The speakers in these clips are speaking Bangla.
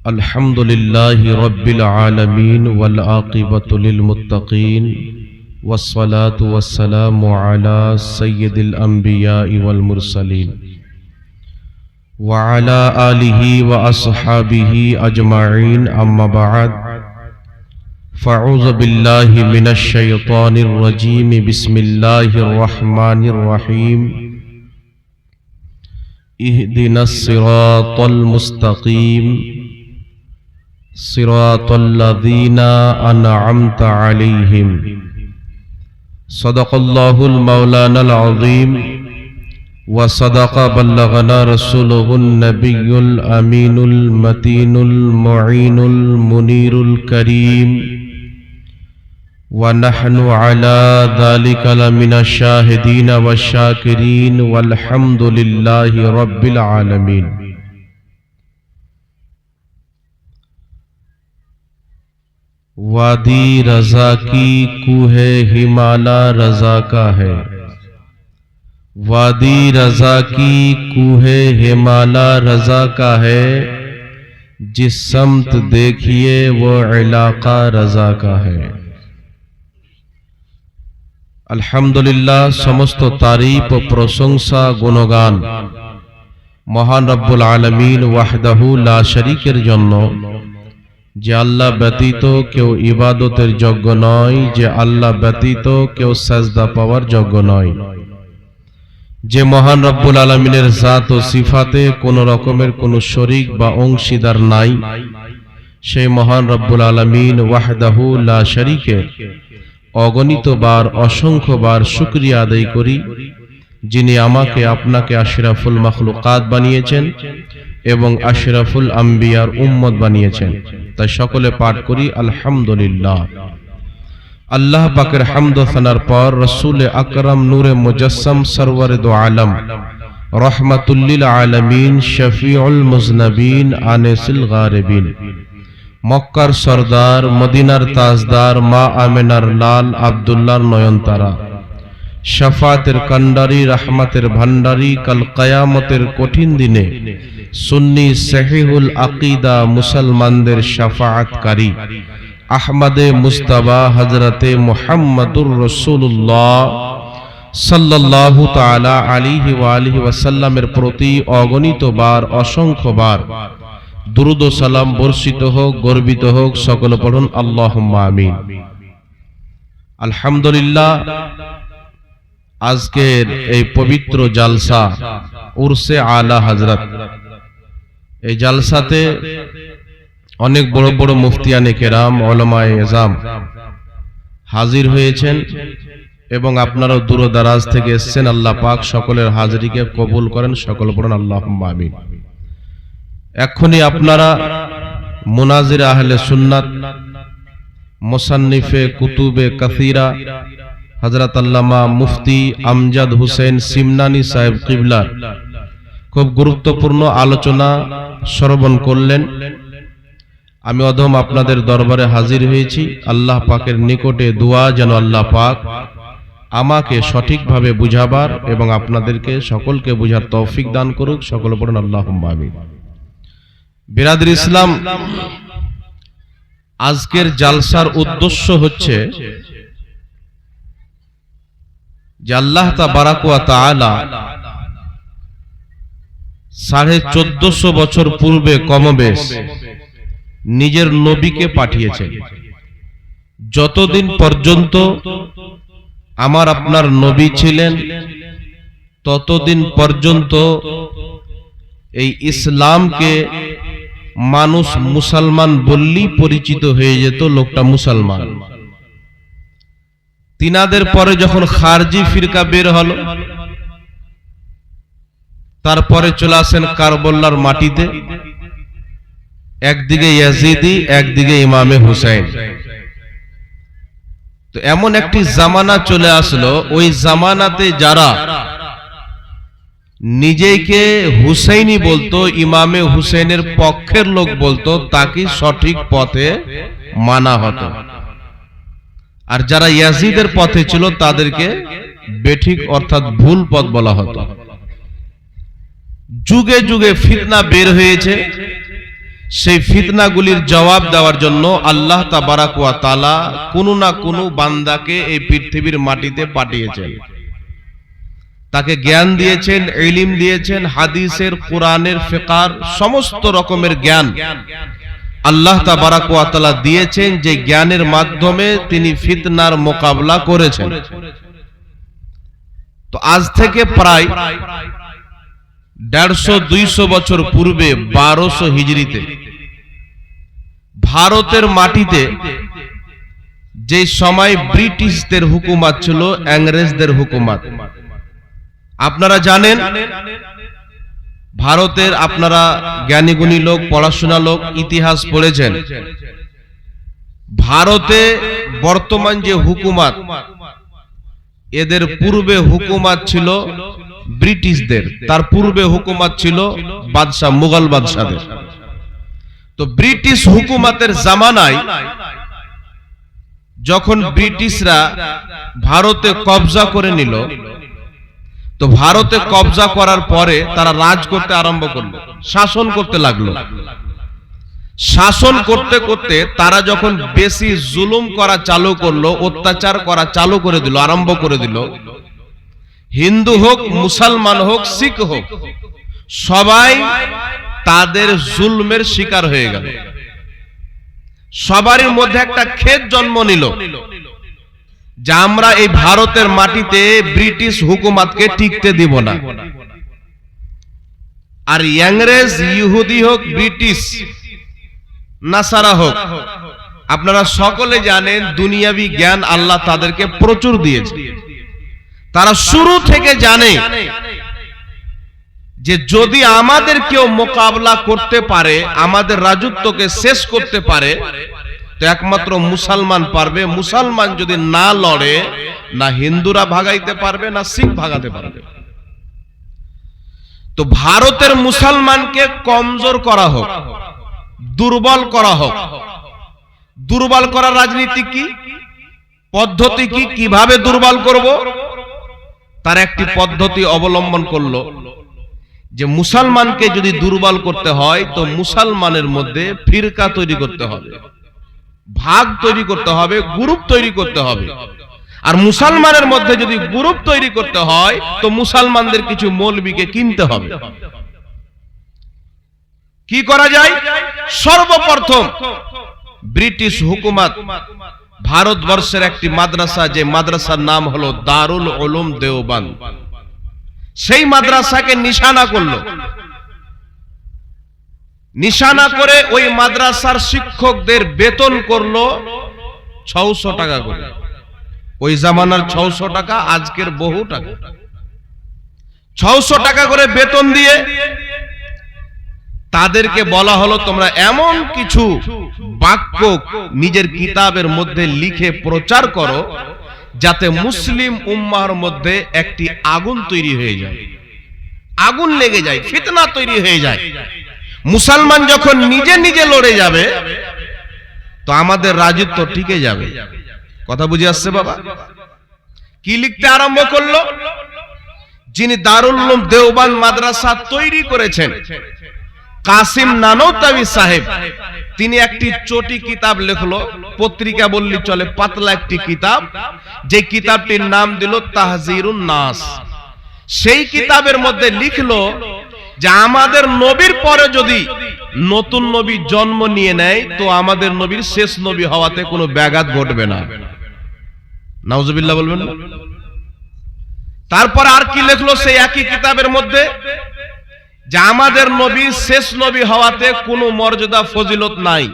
अल्हम्दुलिल्लाहि रब्बिल आलमीन वल आक़िबतु लिल मुत्तक़ीन वस्सलातु वस्सलामु अला सय्यिदिल अंबिया'i वल मुरसलीन व अला आलिहि व अस्हाबिहि अजमाईन अम्मा बअद फ़अऊज़ु बिल्लाहि मिनश शैतानिर रजीम बिस्मिल्लाहिर रहमानिर रहीम इहदिनस सिरातल मुस्तक़ीम सिरातल लज़ीना अनअमता अलैहिम सदक़ल्लाहुल मौलानाल अज़ीम व सदक़ बल्लगना रसूलुहुन नबियुल अमीनुल मतीनुल मुईनुल मुनीरुल करीम व नहनु अला ज़ालिका लमिनश शाहिदीन वश्शाकिरीन वल्हम्दुलिल्लाहि रब्बिल आलमीन। वादी रज़ा की कूहे हिमाला रज़ा का है, वादी रज़ा की कूहे हिमाला रज़ा का है, जिस सम्त देखिए वो इलाका रज़ा का है। अल्हम्दुलिल्लाह समस्त तारीफ व प्रशंसा गुणगान महान रब्बुल आलमीन वहदाहु ला शरीकेर जन्य, जे आल्लाह व्यतीत केउ इबादतेर योग्य नय, जे आल्लाह व्यतीत केउ साजदा पावार योग्य नय, जे महान रब्बुल आलमीनेर जात ओ सिफाते कोनो रकमेर कोनो शरीक बा अंशीदार नाई, सेई महान रब्बुल आलमीन वहदाहु ला शरीकेर अगणित बार असंख्य बार शुक्रिया आदाय करी, जिनि आमाके आपनाके आशराफुल मखलुकात बानिয়েছেন এবং আশরাফুল আম্বিয়ার উম্মত বানিয়েছেন। তাই সকলে পাঠ করি আলহামদুলিল্লাহ। আল্লাহ পাকের হামদ ও সানার পর রাসূল আকরাম নূরে মুজাসসাম সরওয়ারে দো আলম রহমাতুল লিল আলামিন শফিউল মুজনবিন আনিসুল গারিবিন মক্কার সরদার মদিনার তাজদার মা আমেনার লাল আব্দুল্লাহর নয়নতারা শাফাতের কান্ডারি রহমতের ভান্ডারি কাল কিয়ামতের কঠিন দিনে সুন্নি সহিহুল আকীদা মুসলমানদের শাফাআতকারী আহমদে মুস্তাফা হযরতে মুহাম্মদুর রাসূলুল্লাহ সাল্লাল্লাহু তাআলা আলাইহি ওয়া আলিহি ওয়াসাল্লামের প্রতি অগণিত বার অসংখ্য বার দুরুদ ও সালাম বর্ষিত হোক, গর্বিত হোক। সকলে পড়ুন আল্লাহুম্মা আমিন। আলহামদুলিল্লাহ, আজকের এই পবিত্র জালসা উরসে আলা হযরত, এই জালসাতে অনেক বড় বড় মুফতিয়ানে কেরাম উলামায়ে ইজাম হাজির হয়েছেন এবং আপনারাও দূর দারাজ থেকে এসেছেন। আল্লাহ পাক সকলের হাজিরিকে কবুল করেন। সকলে পড়ুন আল্লাহুম্মা আমিন। এখনই আপনারা মুনাজির আহলে সুন্নাত মুসান্নিফে কুতুবে কাসীরা হযরত আল্লামা মুফতি আমজাদ হোসেন সিমনানি সাহেব কিবলার খুব গুরুত্বপূর্ণ আলোচনা শ্রবণ করলেন। আমি অধম আপনাদের দরবারে হাজির হয়েছি। আল্লাহ পাকের নিকটে দোয়া যেন আল্লাহ পাক আমাকে সঠিকভাবে বুঝাবার এবং আপনাদেরকে সকলকে বুঝার তৌফিক দান করুক। সকলে পড়ুন আল্লাহুম্মা আমিন। বিরাদর ইসলাম, আজকের জালসার উদ্দেশ্য হচ্ছে যে আল্লাহ তাবারাক ওয়া তাআলা 1450 বছর পূর্বে কমবেশ নিজের নবীকে পাঠিয়েছেন। যতদিন পর্যন্ত আমার আপনার নবী ছিলেন ততদিন পর্যন্ত এই ইসলামকে মানুষ মুসলমান বললেই পরিচিত হয়ে যেত, লোকটা মুসলমান। তিনাদের পরে যখন খারজি ফিরকা বের হলো, তারপরে চলে আসেন কারবালার মাটিতে, একদিকে ইয়াজিদি একদিকে ইমামে হুসাইন। তো এমন একটি জামানা চলে আসলো, ওই জামানাতে যারা নিজেকে হুসাইনি বলতো, ইমামে হুসাইনের পক্ষের লোক বলতো, তাকে সঠিক পথে মানা হতো। আর যারা ইয়াজিদের পথে ছিল তাদেরকে বেঠিক অর্থাৎ ভুল পথ বলা হতো। যুগে যুগে ফিতনা বের হয়েছে, সেই ফিতনাগুলির জবাব দেওয়ার জন্য আল্লাহ তাবারাক ওয়া তাআলা কোনো না কোনো বান্দাকে এই পৃথিবীর মাটিতে পাঠিয়েছেন। তাকে জ্ঞান দিয়েছেন, ইলম দিয়েছেন, হাদিসের, কোরআনের, ফিকহের সমস্ত রকমের জ্ঞান আল্লাহ তাবারাক ওয়া তাআলা দিয়েছেন, যে জ্ঞানের মাধ্যমে তিনি ফিতনার মোকাবেলা করেছেন। তো আজ থেকে প্রায় 150-200 বছর পূর্বে 1200 হিজরিতে ভারতের মাটিতে যে সময় ব্রিটিশদের হুকুমত ছিল, ইংরেজদের হুকুমত, আপনারা জানেন, ভারতের আপনারা জ্ঞানীগুণী লোক, পড়াশোনা লোক, ইতিহাস পড়েছেন। ভারতে বর্তমান যে হুকুমত, এদের পূর্বে হুকুমত ছিল ব্রিটিশদের, তার পূর্বে হুকুমত ছিল বাদশাহ, মুঘল বাদশাদের। তো ব্রিটিশ হুকুমতের জামানায় যখন ব্রিটিশরা ভারতে কবজা করে নিল, তো ভারতে কবজা করার পরে তারা রাজ করতে আরম্ভ করলো, শাসন করতে লাগলো। শাসন করতে করতে তারা যখন বেশি জুলুম করা চালু করলো, অত্যাচার করা চালু করে দিল, আরম্ভ করে দিল, হিন্দু হোক, মুসলমান হোক, শিখ হোক, সবাই তাদের জুলমের শিকার হয়ে গেল। সবারই মধ্যে একটা খেদ জন্ম নিল যে আমরা এই ভারতের মাটিতে ব্রিটিশ হুকুমতকে টিকতে দিব না। আর ইংরেজ, ইহুদি হোক, ব্রিটিশ, নাসারা হোক, আপনারা সকলে জানেন দুনিয়াবি জ্ঞান আল্লাহ তাদেরকে প্রচুর দিয়েছে। তারা শুরু থেকে জানে যে যদি আমাদের কেউ মোকাবেলা করতে পারে, আমাদের রাজত্বকে শেষ করতে পারে, তো একমাত্র মুসলমান পারবে। মুসলমান যদি না লড়ে, না হিন্দুরা ভাগাইতে পারবে, না শিখ ভাগাতে পারবে। তো ভারতের মুসলমানকে কমজোর করা হোক, দুর্বল করা হোক। দুর্বল করার রাজনীতি কি, পদ্ধতি কি, কিভাবে দুর্বল করব, তার একটি পদ্ধতি অবলম্বন করলো যে মুসলমানকে যদি দুর্বল করতে হয়, তো মুসলমানের মধ্যে ফিরকা তৈরি করতে হবে, ভাগ তৈরি করতে হবে, গ্রুপ তৈরি করতে হবে। আর মুসলমানের মধ্যে যদি গ্রুপ তৈরি করতে হয়, তো মুসলমানদের কিছু মৌলবীকে কিনতে হবে। কি করা যায়? সর্বপ্রথম ব্রিটিশ হুকুমত ভারতবর্ষের একটি মাদ্রাসা, যে মাদ্রাসার নাম হলো দারুল উলুম দেওবন্দ, সেই মাদ্রাসাকে নিশানা করলো। নিশানা করে ওই মাদ্রাসার শিক্ষকদের বেতন করলো 600 টাকা করে। ওই জামানার 600 টাকা আজকের বহু টাকা। 600 টাকা করে বেতন দিয়ে তাদেরকে বলা হলো, তোমরা এমন কিছু বাক্য নিজের কিতাবের মধ্যে লিখে প্রচার করো যাতে মুসলিম উম্মাহর মধ্যে একটি আগুন তৈরি হয়ে যায়, আগুন লেগে যায়, ফিতনা তৈরি হয়ে যায়। মুসলমান যখন নিজে নিজে লড়ে যাবে, তো আমাদের রাজত্ব টিকে যাবে। কথা বুঝে আসছে বাবা? কি লিখতে আরম্ভ করলো? যিনি দারুল উলুম দেওবন্দ মাদ্রাসা তৈরি করেছেন, কাসিম নানওতাবি সাহেব, তিনি একটি চটি কিতাব লিখলো, পত্রিকা বললি চলে, পাতলা একটি কিতাব, যে কিতাবটির নাম দিল তাহজিরুন নাস। সেই কিতাবের মধ্যে লিখলো যে আমাদের নবীর পরে যদি নতুন নবী জন্ম নিয়ে নেয়, তো আমাদের নবীর শেষ নবী হওয়াতে কোনো ব্যাঘাত ঘটবে না। নাউজুবিল্লাহ বলবেন না? তারপর আর কি লিখলো সেই একই কিতাবের মধ্যে? যে আমাদের নবী শেষ নবী হওয়াতে কোনো মর্যাদা ফজিলত নাই।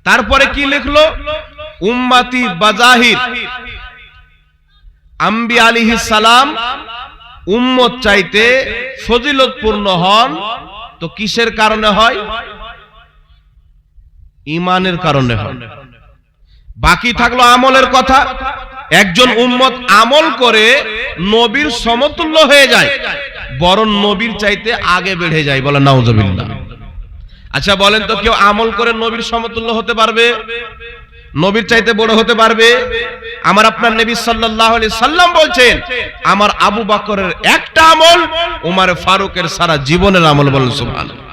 তারপরে কি লিখলো? উম্মতি বাজাহির আম্বিয়া আলাইহিস সালাম উম্মত চাইতে ফজিলতপূর্ণ হন। তো কিসের কারণে হয়? ঈমানের কারণে হয়। বাকি থাকলো আমলের কথা। একজন উম্মত আমল করে নবীর সমতুল্য হয়ে যায়, বরং নবীর চাইতে আগে বেড়ে যায়। বলে নাউজুবিল্লাহ। আচ্ছা বলেন তো, কেউ আমল করে নবীর সমতুল্য হতে পারবে? নবীর চাইতে বড় হতে পারবে? আমার আপনার নবী সাল্লাল্লাহু আলাইহি সাল্লাম বলছেন, আমার আবু বকরের একটা আমল ওমর ফারুকের সারা জীবনের আমল। বলেন সুবহানাল্লাহ।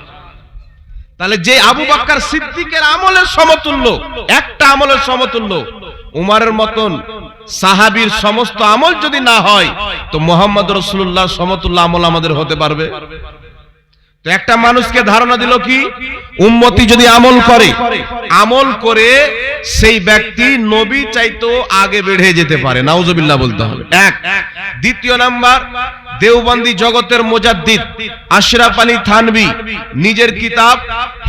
তাহলে যে আবু বকর সিদ্দিকের আমলের সমতুল্য, একটা আমলের সমতুল্য, উমরের মতন সাহাবীর সমস্ত আমল যদি না হয়, তো মুহাম্মদ রাসূলুল্লাহর সমতুল্য আমল আমাদের হতে পারবে? তো একটা মানুষকে ধারণা দিল কি, উম্মতি যদি আমল করে সেই ব্যক্তি নবী চাইতেও আগে বেড়ে যেতে পারে। নাউজুবিল্লাহ বলতে হবে। এক। দ্বিতীয় নাম্বার, দেওবন্দি জগতের মুজাদ্দিদ আশরাফ আলী থানভী নিজের কিতাব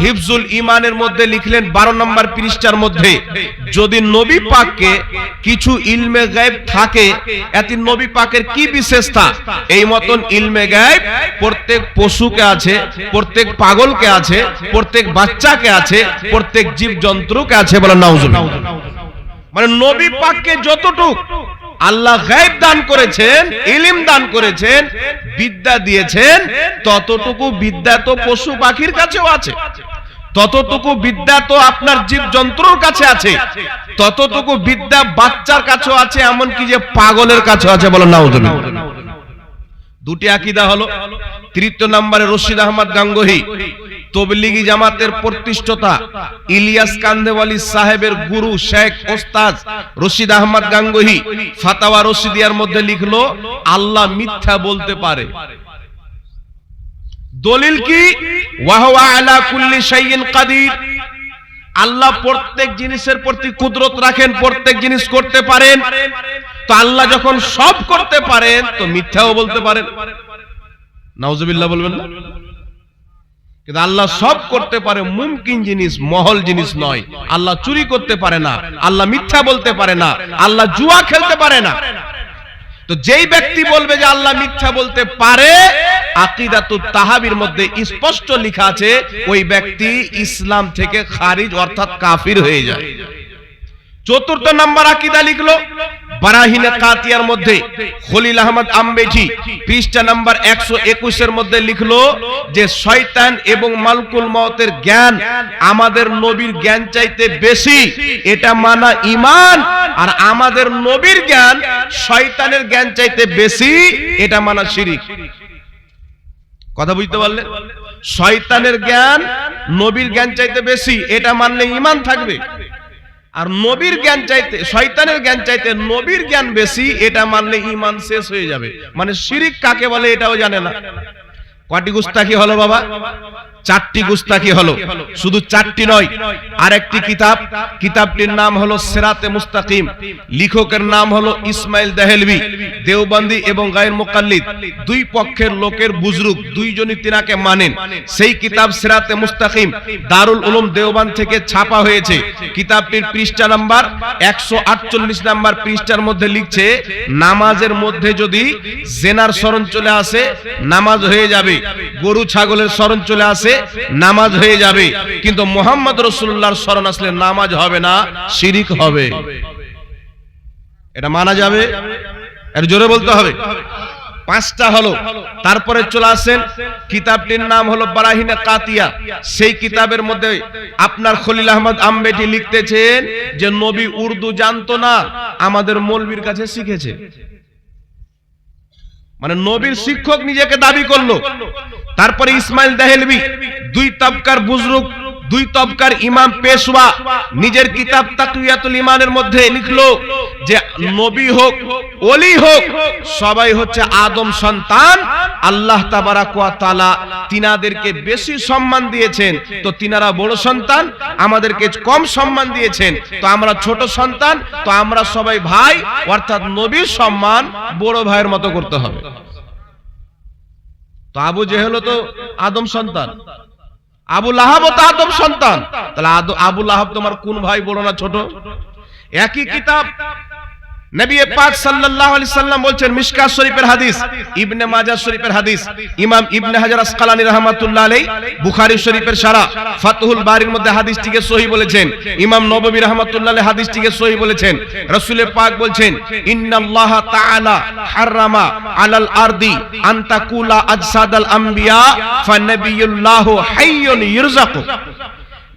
হিফজুল ঈমানের মধ্যে লিখলেন 12 নম্বর পৃষ্ঠার মধ্যে, যদি নবী পাককে কিছু ইলমে গায়েব থাকে, এতে নবী পাকের কি বিশেষতা? এই মতন ইলমে গায়েব প্রত্যেক পশুকে আছে, প্রত্যেক পাগলকে আছে, প্রত্যেক বাচ্চাকে আছে, প্রত্যেক জীব জন্তুকে আছে। বলেন নাউজুবিল্লাহ। মানে নবী পাককে যতটুক আল্লাহ গায়েব দান করেছেন, ইলম দান করেছেন, বিদ্যা দিয়েছেন, ততটুকু বিদ্যা তো পশু পাখির কাছেও আছে, ততটুকু বিদ্যা তো আপনার জীব জন্তুর কাছে আছে, ততটুকু বিদ্যা বাচ্চার কাছেও আছে, এমনকি যে পাগলের কাছেও আছে। বলেন নাউজুবিল্লাহ। দুটি আকীদা হলো। তৃতীয় নম্বরে রশিদ আহমদ গাঙ্গুহি তবলিগি জামাতের প্রতিষ্ঠাতা ইলিয়াস কান্দেওয়ালি সাহেবের গুরু শেখ ওস্তাদ রশিদ আহমদ গাঙ্গুহি ফাতাওয়া রশিদিয়ার মধ্যে লিখলো, আল্লাহ মিথ্যা বলতে পারে। দলিল কি? ওয়া হুয়া আলা কুল্লি শাইইন কাদির। আল্লাহ প্রত্যেক জিনিসের প্রতি কুদরত রাখেন, প্রত্যেক জিনিস করতে পারেন। তো আল্লাহ যখন সব করতে পারেন, তো মিথ্যাও বলতে পারেন। নাউজুবিল্লাহ বলবেন না? কিন্তু আল্লাহ সব করতে পারে, মুমকিন জিনিস, মহল জিনিস নয়। আল্লাহ চুরি করতে পারে না, আল্লাহ মিথ্যা বলতে পারে না, আল্লাহ জুয়া খেলতে পারে না। তো যেই ব্যক্তি বলবে যে আল্লাহ মিথ্যা বলতে পারে, আকীদাতুত তাহাবীর মধ্যে স্পষ্ট লেখা আছে, ওই ব্যক্তি ইসলাম থেকে খারিজ অর্থাৎ কাফির হয়ে যায়। চতুর্থ নাম্বার আকীদা লিখলো বারাহিনে কাতিয়ার মধ্যে খলিল আহমদ আম্বেঠি পৃষ্ঠা নাম্বার 121 এর মধ্যে লিখলো যে শয়তান এবং মালকুল মউতের জ্ঞান আমাদের নবীর জ্ঞান চাইতে বেশি, এটা মানা ঈমান। আর আমাদের নবীর জ্ঞান শয়তানের জ্ঞান চাইতে বেশি, এটা মানা শিরক। কথা বুঝতে পারলেন? শয়তানের জ্ঞান নবীর জ্ঞান চাইতে বেশি, এটা মানলে ঈমান থাকবে। আর নবীর জ্ঞান চাইতে, শয়তানের জ্ঞান চাইতে নবীর জ্ঞান বেশি, এটা মানলে ঈমান শেষ হয়ে যাবে। মানে শিরক কাকে বলে এটাও জানে না। কয়টি গুস্তাখি হলো বাবা? 4টি গুস্তাখি হলো। শুধু 4টি নয়, আরেকটি কিতাব, কিতাবটির নাম হলো সিরাতে মুস্তাকিম, লেখকের নাম হলো ইসমাইল দেহলভি, দেওবন্দি এবং গায়র মুকাল্লিদ, দুই পক্ষের লোকের বুজরুগ, দুইজনই তিনাকে মানেন। সেই কিতাব সিরাতে মুস্তাকিম দারুল উলুম দেওবন্দ থেকে ছাপা হয়েছে। কিতাবটির পৃষ্ঠা নাম্বার 148 নাম্বার পৃষ্ঠার মধ্যে লিখছে, নামাজের মধ্যে যদি জেনার স্মরণ চলে আসে, নামাজ হয়ে যাবে। গরু ছাগলের স্মরণ চলে আসে, নামাজ হয়ে যাবে। কিন্তু মুহাম্মদ রাসূলুল্লাহর স্মরণ আসলে নামাজ হবে না, শিরক হবে। এটা মানা যাবে? এর জোরে বলতে হবে। 5টা হলো। তারপরে চলে আসেন, কিতাবটির নাম হলো বারাহিনে কাতিয়া। সেই কিতাবের মধ্যে আপনার খলিল আহমদ আম্বেঠি লিখতেছেন যে নবী উর্দু জানতো না, আমাদের মৌলবীর কাছে শিখেছে। মানে নবীর শিক্ষক নিজেকে দাবি করলো। তারপরে ইসমাইল দেহলভি, দুই তবকার বুজরুগ, দুই তবকার ইমাম পেশওয়া, নিজের কিতাব তাকওয়াতুল ঈমানের মধ্যে লিখলো যে নবী হোক, ওলি হোক, সবাই হচ্ছে আদম সন্তান। আল্লাহ তাবারাক ওয়া তাআলা তিনাদেরকে বেশি সম্মান দিয়েছেন, তো তিনারা বড় সন্তান, আমাদেরকে কম সম্মান দিয়েছেন, তো আমরা ছোট সন্তান, তো আমরা সবাই ভাই। অর্থাৎ নবীর সম্মান বড় ভাইয়ের মতো করতে হবে। তো আবু জেহেল তো আদম সন্তান, আবু লাহাব তো আদম সন্তান, তাহলে আবু লাহাব তোমার কোন ভাই, বড় না ছোট? একই কিতাব নবী পাক সাল্লাল্লাহু আলাইহি সাল্লাম বলছেন, মিশকাত শরীফের হাদিস, ইবনে মাজাহ শরীফের হাদিস, ইমাম ইবনে হাজার আসকালানী রাহমাতুল্লাহ আলাইহি বুখারী শরীফের শারা ফাতহুল বারীর মধ্যে হাদিসটিকে সহিহ বলেছেন। ইমাম নববী রাহমাতুল্লাহ আলাইহি হাদিসটিকে সহিহ বলেছেন। রাসূল পাক বলছেন, ইন্নাল্লাহ তাআলা হারামা আলাল আরদি আন তাকুলা আজসাদাল আমবিয়া ফানাবিয়ুল্লাহু হাইয়ুন ইরযাকু।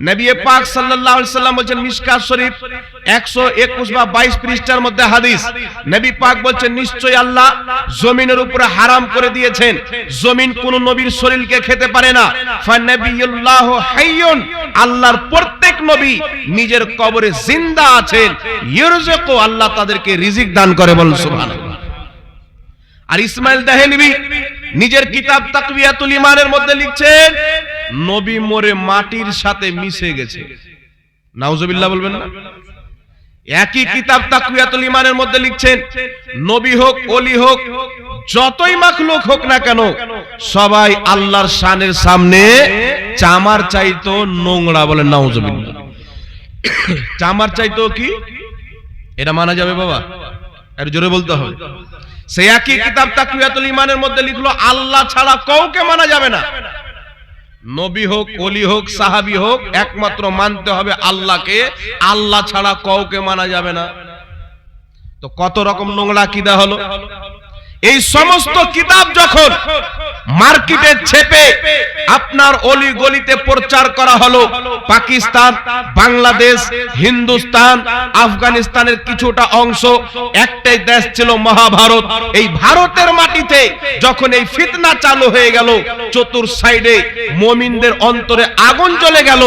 নবী পাক সাল্লাল্লাহু আলাইহি সাল্লাম বলেন মিশকাত শরীফ 121 বা 22 পৃষ্ঠার মধ্যে হাদিস, নবী পাক বলেন নিশ্চয়ই আল্লাহ জমিনের উপরে হারাম করে দিয়েছেন, জমিন কোন নবীর শরীরকে খেতে পারে না। ফানাবিয়ুল্লাহু হাইয়ুন, আল্লাহর প্রত্যেক নবী নিজের কবরে জিন্দা আছেন, ইরযুকু, আল্লাহ তাদেরকে রিজিক দান করে, বলেন সুবহানাল্লাহ। আর ইসমাইল দাহলভী নিজের কিতাব তাকওয়াতুল ঈমানের মধ্যে লিখছেন নবী মরে মাটির সাথে মিশে গেছে। নাউজুবিল্লাহ বলবেন না? একই কিতাব তাকওয়াতুল ঈমানের মধ্যে লিখছেন নবী হোক, ওলি হোক, যতই মাখলুক হোক না কেন, সবাই আল্লাহর শানের সামনে চামার চাইতো নোংরা, বলেন নাউজুবিল্লাহ। চামার চাইতো কি, এটা মানা যাবে বাবা? একটু জোরে বলতে হবে। সেই একই কিতাব তাকওয়াতুল ঈমানের মধ্যে লিখলো আল্লাহ ছাড়া কাউকে মানা যাবে না, নবী হোক, ওলি হোক, সাহাবী হোক, একমাত্র মানতে হবে আল্লাহকে, আল্লাহ ছাড়া কাউকে মানা যাবে না। তো কত রকম নোংরা আকীদা হলো। এই সমস্ত কিতাব যখন মার্কেটে ছেপে আপনার অলি গলিতে প্রচার করা হলো, পাকিস্তান, বাংলাদেশ, হিন্দুস্তান, আফগানিস্তানের কিছুটা অংশ, একটাই দেশ ছিল মহাভারত। এই ভারতের মাটিতে যখন এই ফিতনা চালু হয়ে গেল, চতুর সাইডে মুমিনদের অন্তরে আগুন জ্বলে গেল।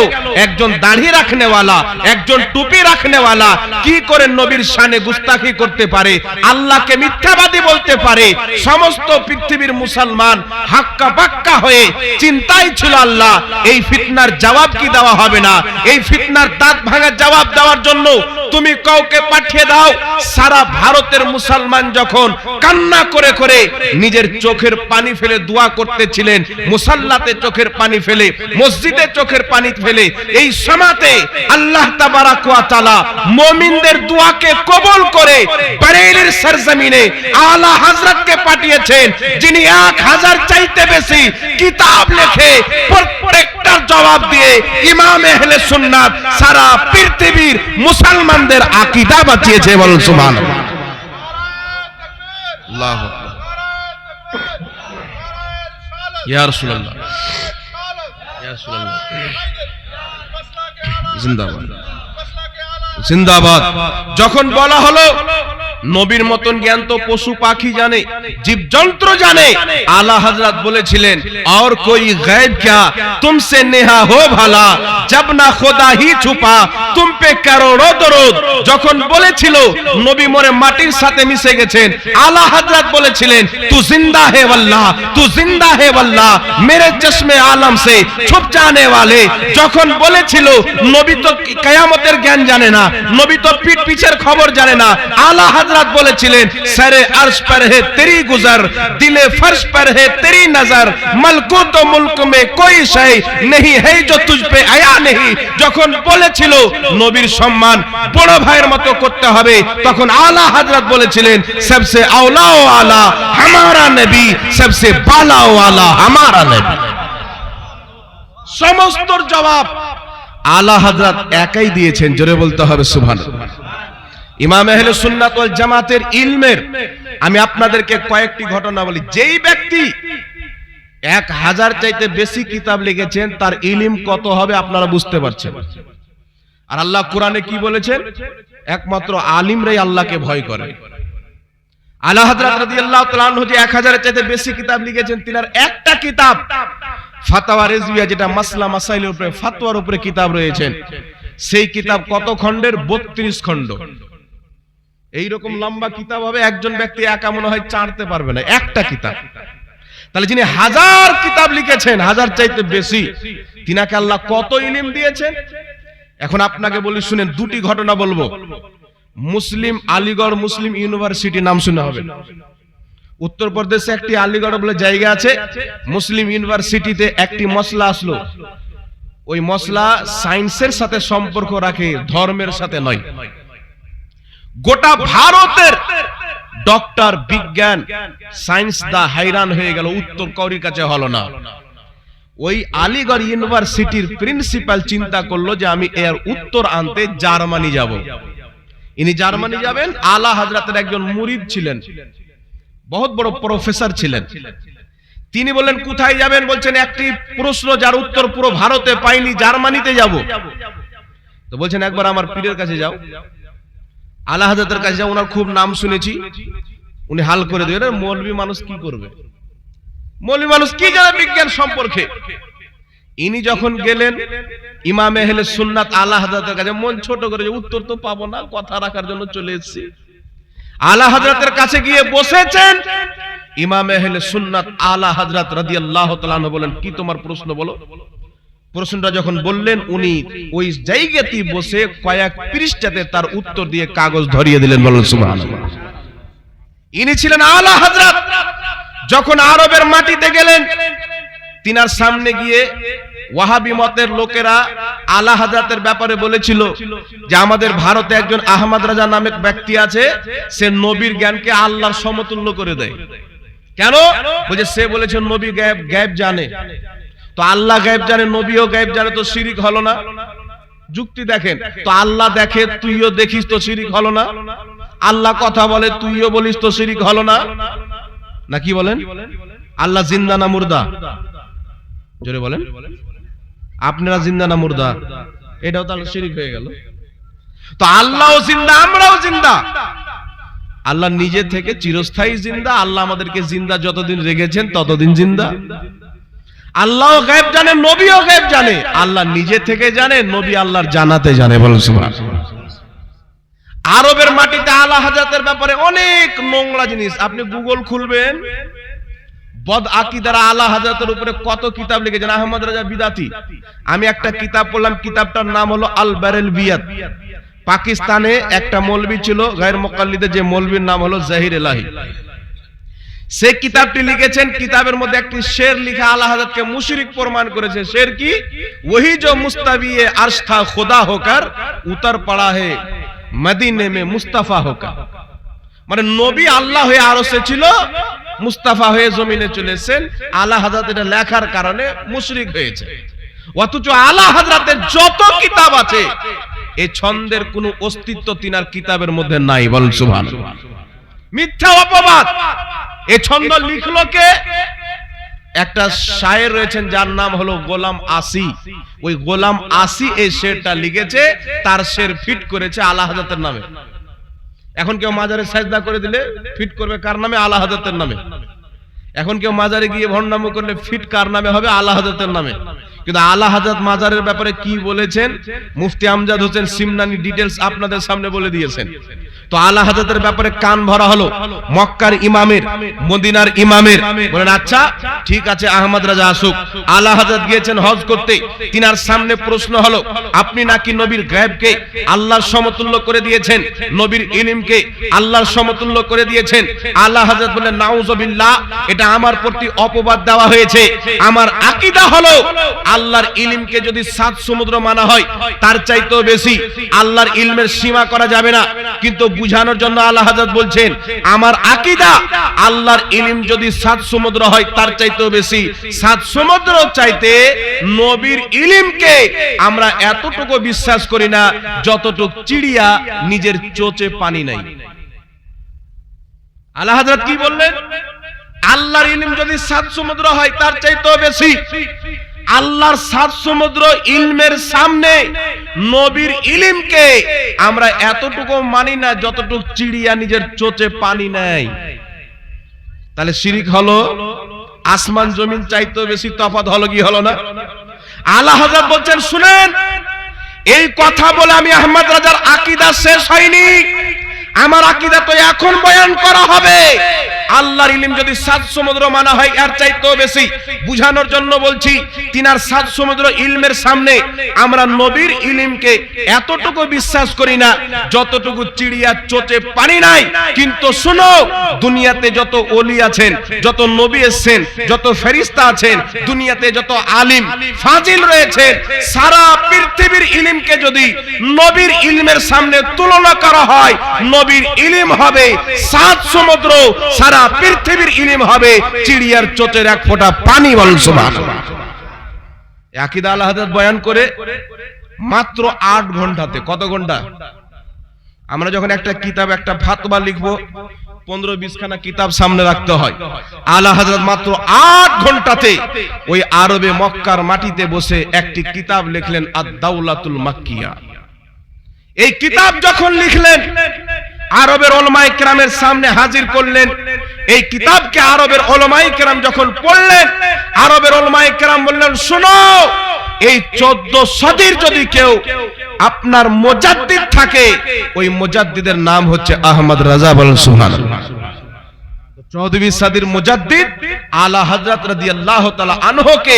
একজন দাড়ি রাখনেওয়ালা, একজন টুপি রাখনেওয়ালা কি করে নবীর শানে গুস্তাখি করতে পারে, আল্লাহকে মিথ্যাবাদী বলতে পারে? সমস্ত পৃথিবীর মুসলমান হাক্কা পাক্কা হয়ে চিন্তাই ছিল আল্লাহ এই ফিতনার জবাব কি দেওয়া হবে না, এই ফিতনার দাঁত ভাঙা জবাব দেওয়ার জন্য তুমি কাউকে পাঠিয়ে দাও। সারা ভারতের মুসলমান যখন কান্না করে করে নিজের চোখের পানি ফেলে দোয়া করতেছিলেন, মুসাল্লাতে চোখের পানি ফেলে, মসজিদে চোখের পানি ফেলে, এই সময়তে আল্লাহ তাবারাক ওয়া তাআলা মুমিনদের দোয়াকে কবুল করে বরেলির সরজমিনে আলা হযরতকে পাঠিয়েছেন, যিনি 1000 চাইতে বেশি কিতাব লিখে প্রত্যেকটার জবাব দিয়ে ইমাম আহলে সুন্নাত সারা পৃথিবীর মুসলমানদের আকীদা বাঁচিয়েছে, বলেন সুবহানাল্লাহ। আল্লাহু আকবার, ইয়া রাসূলুল্লাহ, ইয়া রাসূলুল্লাহ, জিন্দাবাদ, জিন্দাবাদ। যখন বলা হলো নবীর মতন জ্ঞান তো পশু পাখি জানে, জীবজন্তু জানে, আলা হযরত বলেছিলেন और कोई गैब क्या तुमसे नेहा हो भला जब ना खुदा ही छुपा तुम पे करोड़ों दरूद। যখন বলেছিল নবী মরে মাটির সাথে মিশে গেছেন, আলা হযরত বলেছিলেন তু জিন্দা হে ওয়াল্লাহ, তু জিন্দা হে ওয়াল্লাহ মেরে চশমে আলম সে ছুপ जाने वाले। যখন বলেছিল নবী তো কিয়ামতের জ্ঞান জানে না, নবী তো পিঠ পিছের খবর জানে না, আলা हजरत बोलेছিলেন सरे अर्श पर है तेरी गुजर, दिले फर्श पर है तेरी नजर, मलकुत व मुल्क में कोई शय नहीं है जो तुझ पे आया नहीं। যখন বলেছিল নবীর সম্মান বড় ভাইয়ের মতো করতে হবে, তখন আলা হযরত বলেছিলেন सबसे औला व आला हमारा नबी, सबसे बाला व आला हमारा नबी। সমস্ত জবাব আলা হযরত একাই দিয়েছেন, জোরে বলতে হবে সুবহানাল্লাহ। ইমাম আহলে সুন্নাত ওয়াল জামাতের ইলমের আমি আপনাদেরকে কয়েকটি ঘটনা বলি। যেই ব্যক্তি 1000 চাইতে বেশি কিতাব লিখেছেন তার ইলম কত হবে আপনারা বুঝতে পারছেন। আর আল্লাহ কোরআনে কি বলেছেন? একমাত্র আলিমরাই আল্লাহকে ভয় করে। আলা হযরত রাদিয়াল্লাহু তাআলা আনহু যে 1000 চাইতে বেশি কিতাব লিখেছেন, তিনার একটা কিতাব ফাতাওয়া রিজভিয়া, যেটা মাসলা মাসাইলের উপরে ফতোয়ার উপরে কিতাব রয়েছেন, সেই কিতাব কত খণ্ডের? 32 খণ্ড। এইরকম লম্বা কিতাব হবে, একজন ব্যক্তি একা মনে হয় চাড়তে পারবে না একটা কিতাব। তাহলে যিনি 1000 কিতাব লিখেছেন, 1000 চাইতে বেশি, তিনাকে আল্লাহ কত ইলম দিয়েছেন। এখন আপনাকে বলি শুনেন, দুটি ঘটনা বলবো। মুসলিম আলীগড় মুসলিম ইউনিভার্সিটি নাম শুনে হবে, উত্তরপ্রদেশে একটি আলীগড় বলে জায়গা আছে। মুসলিম ইউনিভার্সিটিতে একটি মশলা আসলো, ওই মশলা সায়েন্সের সাথে সম্পর্ক রাখে, ধর্মের সাথে নয়। গোটা ভারতের ডক্টর, বিজ্ঞান, সায়েন্স দা হাইরান হয়ে গেল, উত্তর কৌরির কাছে হলো না। ওই আলীগড় ইউনিভার্সিটির প্রিন্সিপাল চিন্তা করলো যে আমি এর উত্তর আনতে জার্মানি যাব। ইনি জার্মানি যাবেন, আলা হযরতের একজন মুরিদ ছিলেন, বহুত বড় প্রফেসর ছিলেন। তিনি বললেন কোথায় যাবেন? বলছেন একটি প্রশ্ন যার উত্তর পুরো ভারতে পাইনি, জার্মানিতে যাব। তো বলছেন একবার আমার পীরের কাছে যাও, আলা হযরতের কাছে যাও, ওনার খুব নাম শুনেছি, উনি হাল করে দেবেন। মৌলবী মানুষ কি করবে, মৌলবী মানুষ কি জানে বিজ্ঞান সম্পর্কে। ইনি যখন গেলেন ইমাম আহলে সুন্নাত আলা হযরতের কাছে, মন ছোট করে যে উত্তর তো পাবো না, কথা রাখার জন্য চলে এসেছি। আলা হযরতের কাছে গিয়ে বসেছেন। ইমাম আহলে সুন্নাত আলা হযরত রাদিয়াল্লাহু তাআলা আনহু বলেন, কি তোমার প্রশ্ন বলো। প্রশ্নটা যখন বললেন, উনি ওই জায়গাতে বসে কয়েক পৃষ্ঠাতে তার উত্তর দিয়ে কাগজ ধরিয়ে দিলেন। বলেন সুবহানাল্লাহ। ইনি ছিলেন আলা হযরত। যখন আরবের মাটিতে গেলেন, তিনার সামনে গিয়ে ওয়াহাবি মতের লোকেরা আলা হযরতের ব্যাপারে বলেছিল যে আমাদের ভারতে একজন আহমদ রাজা নামক ব্যক্তি আছে, সে নবীর জ্ঞানকে আল্লাহর সমতুল্য করে দেয়। কেন? বলে সে বলেছে নবী গায়েব জানে, তো আল্লাহ গায়েব জানে, নবীও গায়েব জানে, তো শিরিক হলো না? যুক্তি দেখেন তো। আল্লাহ দেখে, তুইও দেখিস, তো শিরিক হলো না? আল্লাহ কথা বলে, তুইও বলিস, তো শিরিক হলো না? না কি বলেন? আল্লাহ জিন্দা না মুর্দা? জোরে বলেন। আপনারা জিন্দা না মুর্দা? এটাও তাহলে শিরিক হয়ে গেল। তো আল্লাহও জিন্দা, আমরাও জিন্দা। আল্লাহ নিজে থেকে চিরস্থায়ী জিন্দা। আল্লাহ আমাদেরকে জিন্দা যতদিন রেখেছেন ততদিন জিন্দা। আল্লাহও গায়েব জানে, নবীও গায়েব জানে। আল্লাহ নিজে থেকে জানে, নবী আল্লাহর জানাতে জানে। বলেন সুবহানাল্লাহ। আরবের মাটিতে আলা হযরতের ব্যাপারে অনেক নোংরা জিনিস। আপনি গুগল খুলবেন, বদ আকীদার আলা হযরতের উপরে কত কিতাব লিখেছেন। আহমদ রাজা বিদাতি, আমি একটা কিতাব পড়লাম, কিতাবটার নাম হলো আল বারেলভিয়াত। পাকিস্তানে একটা মৌলবী ছিল গায়র মুকাল্লিদের, যে মৌলবীর নাম হলো জাহির এলাহি। সে কিতাবটি লিখেছেন, কিতাবের মধ্যে একটি শের লিখা আলা হযরতকে মুশরিক প্রমাণ করেছে। শের কি? वही जो मुस्तवी अर्श था खुदा होकर उतर पड़ा है मदीने में मुस्तफा होकर। মানে নবী আল্লাহ হয়ে আরশে ছিল, মুস্তাফা হয়ে জমিনে চলে এসেছেন। আলা হযরত এটা লেখার কারণে মুশরিক হয়েছে। অথচ আলা হযরতের যত কিতাব আছে, এই ছন্দের কোনো অস্তিত্ব তিনার কিতাবের মধ্যে নাই। বলেন সুবহানাল্লাহ। মিথ্যা অপবাদ। এই ছন্দ লিখলো কে? একটা শায়ের রয়েছেন যার নাম হলো গোলাম আসি। ওই গোলাম আসি এই শেরটা লিখেছে, তার শের ফিট করেছে আলা হযরতের নামে। এখন কেউ মাজারে সাজদা করে দিলে ফিট করবে কার নামে? আলা হযরতের নামে। এখন কেউ মাজারে গিয়ে ভণ্ডামি করলে ফিট কার নামে হবে? আলা হযরতের নামে। কিন্তু আলা হযরত মাজারের ব্যাপারে কি বলেছেন মুফতি আমজাদ হোসেন সিমনানি ডিটেইলস আপনাদের সামনে বলে দিয়েছেন। তো আলা হযরতের ব্যাপারে কান ভরা হলো মক্কার ইমামের, মদিনার ইমামের। বলেন আচ্ছা ঠিক আছে, আহমদ রাজা আসুক। আলা হযরত গিয়েছেন হজ করতে, তিনার সামনে প্রশ্ন হলো, আপনি নাকি নবীর গায়েবকে আল্লাহর সমতুল্য করে দিয়েছেন, নবীর ইলমকে আল্লাহর সমতুল্য করে দিয়েছেন। আলা হযরত বলেন নাউযুবিল্লাহ, এটা আমার প্রতি অপবাদ দেওয়া হয়েছে। আমার আকীদা হলো আল্লাহর ইলমকে যদি 7 সমুদ্র মানা হয় তার চাইতেও বেশি। আল্লাহর ইলমের সীমা করা যাবে না। কিন্তু বুঝানোর জন্য আলা হযরত বলছেন, আমার আকীদা আল্লাহর ইলম যদি 7 সমুদ্র হয় তার চাইতেও বেশি। 7 সমুদ্র চাইতে নবীর ইলমকে আমরা এতটুকু বিশ্বাস করি না যতটুকু চিড়িয়া নিজের চোচে পানি নাই। আলা হযরত কি বললেন? আল্লাহর ইলম যদি 7 সমুদ্র হয় তার চাইতেও বেশি। আল্লাহর 7 সমুদ্র ইলমের সামনে নবীর ইলমকে আমরা এতটুকু মানি না যতটুকু চিড়িয়া নিজের চোচে পানি নেয়। তাহলে শিরিক হলো। আসমান জমিন চাইতেও বেশি তফাৎ হলো কি হলো না? আলা হযরত বলছেন, শুনেন, এই কথা বলে আমি আহমদ রাজার আকীদা শেষ হয়নি। আমার আকীদা তো এখন বয়ান করা হবে। আল্লাহর ইলম যদি 7 সমুদ্র মানা হয় এর চাইতেও বেশি। বুঝানোর জন্য বলছি, তিনার 7 সমুদ্র ইলমের সামনে আমরা নবীর ইলমকে এতটুকু বিশ্বাস করি না যতটুকু চিড়িয়া চোচে পানি নাই। কিন্তু শুনো, দুনিয়াতে যত ওলি আছেন, যত নবী এসেছেন, যত ফেরেশতা আছেন, দুনিয়াতে যত আলিম ফাজিল রয়েছেন, সারা পৃথিবীর ইলমকে যদি নবীর ইলমের সামনে তুলনা করা হয়, নবীর ইলম হবে 7 সমুদ্র, সারা পৃথিবীর ইলম হবে চিড়িয়ার চোচের এক ফোঁটা পানি। বলেন সুবহানাল্লাহ। আকীদা আলা হযরত বয়ান করে মাত্র 8 ঘন্টাতে। কত ঘন্টা? আমরা যখন একটা কিতাব, একটা ফাতওয়া লিখবো 15-20 খানা কিতাব সামনে রাখতে হয়। আলা হযরত মাত্র 8 ঘন্টাতে ওই আরবে মক্কার মাটিতে বসে একটি কিতাব লিখলেন আদ-দাওলাতুল মাক্কিয়া। এই কিতাব যখন লিখলেন আরবের উলামায়ে কেরামের সামনে হাজির করলেন। এই কিতাবকে আরবের উলামায়ে কেরাম যখন পড়লেন, আরবের উলামায়ে কেরাম বললেন, শোনো, এই 14 সদীর যদি কেউ আপনার মুজাদ্দিদ থাকে, ওই মুজাদ্দিদের নাম হচ্ছে আহমদ রাজা। বলেন সুবহানাল্লাহ। 14 সদীর মুজাদ্দিদ আলা হযরত রাদিয়াল্লাহু তাআলা আনহুকে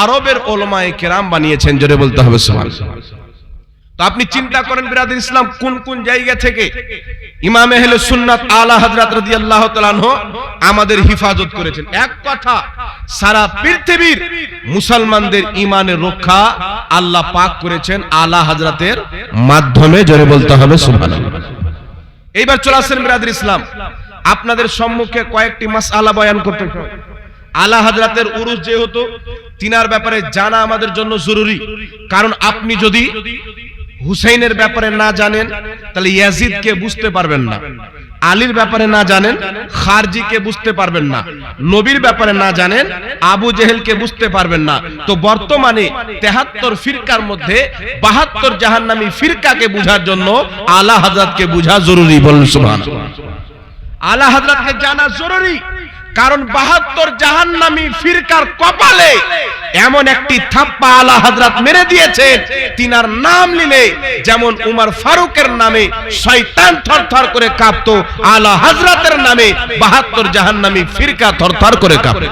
আরবের উলামায়ে কেরাম বানিয়েছেন। জোরে বলতে হবে সুবহানাল্লাহ। তো আপনি চিন্তা করেন বিরাদর ইসলাম, কোন কোন জায়গা থেকে ইমাম আহলে সুন্নাত আলা হযরত রাদিয়াল্লাহু তাআলা আনহু আমাদের হিফাজত করেছেন। এক কথা, সারা পৃথিবীর মুসলমানদের ঈমানের রক্ষা আল্লাহ পাক করেছেন আলা হযরতের মাধ্যমে। জোরে বলতে হবে সুবহানাল্লাহ। এইবার চলে আসেন বিরাদর ইসলাম, আপনাদের সম্মুখে কয়েকটি মাসআলা বয়ান করতে চাই। আলা হযরতের উরুস যেহেতু, তিনার ব্যাপারে জানা আমাদের জন্য জরুরি। কারণ আপনি যদি হুসাইনের ব্যাপারে না জানেন, তাহলে ইয়াজিদকে বুঝতে পারবেন না। আলীর ব্যাপারে না জানেন, খারজিকে বুঝতে পারবেন না। নবীর ব্যাপারে না জানেন, আবু জেহেলকে বুঝতে পারবেন না। তো বর্তমানে 73 ফিরকার মধ্যে 72 জাহান্নামী ফিরকাকে বুঝার জন্য আলা হযরতকে বুঝা জরুরি। বলুন সুবহানাল্লাহ। আলা হযরতকে জানা জরুরি, কারণ 72 জাহান্নামী ফিরকার কপালে এমন একটি থাপ্পা আলা হযরত মেরে দিয়েছেন, তিনার নাম নিলে যেমন উমর ফারুকের নামে শয়তান থরথর করে কাঁপতো, আলা হযরতের নামে 72 জাহান্নামী ফিরকা থরথর করে কাঁপে।